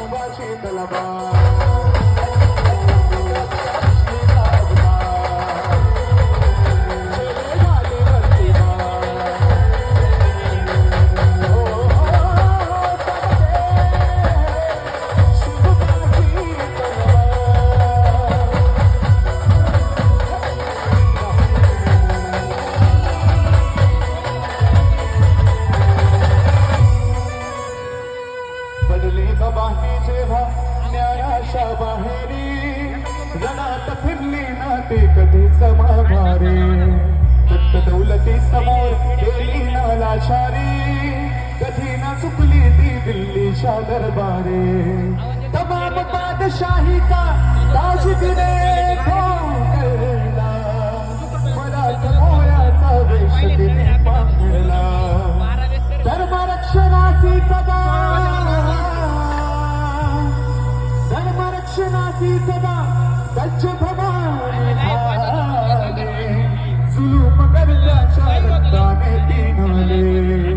शिवाची तलवार बाहेरी रणात फिरली नाते कधी समाभारे फक्त दौलती समोर गेली ना लाचारी कधी ना चुकली ती दिल्लीच्या दरबारे तमाम बादशाही का ताज तिने ठोकला मला मोयाचा वेश तिने पांघरला धर्मरक्षणाची सदा रक्षणाची सदा सज्ज भवानी झाले जुलूम करण्याच्या रक्ताने पिनले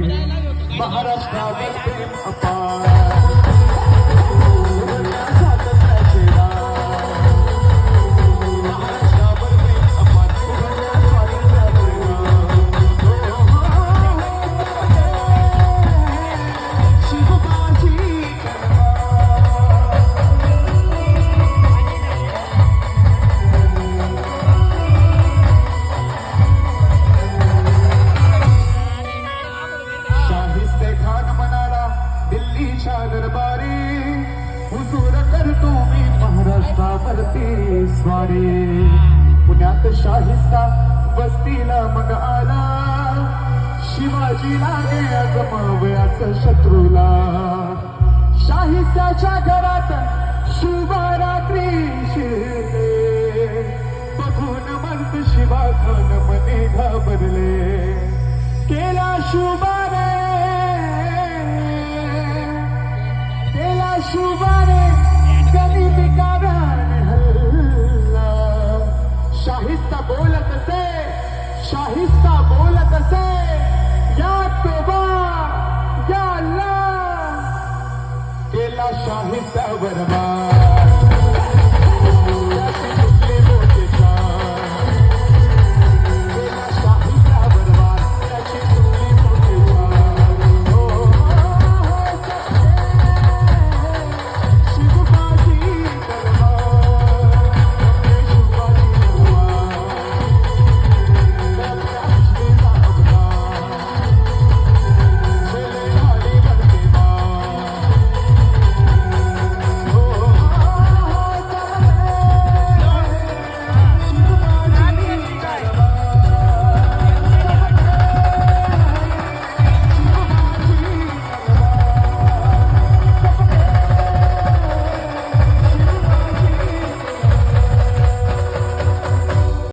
महाराष्ट्रावर प्रेम अपार दरबारी हुजूर करतो मी महाराष्ट्रावरती स्वारी पुण्यात शाहिस्ता वस्तीला मग आला शिवाजीला गे गमावयास शत्रूला शाहिस्ताच्या घरात शुभरात्री शिरले बघून मंत शिवा खान मने घाबरले केला शुभारे शुभारे गनिमिकाराने हल्ला शाहिस्ता बोलत असे या तोबा या अल्लाह केला शाहिस्ता बरबाद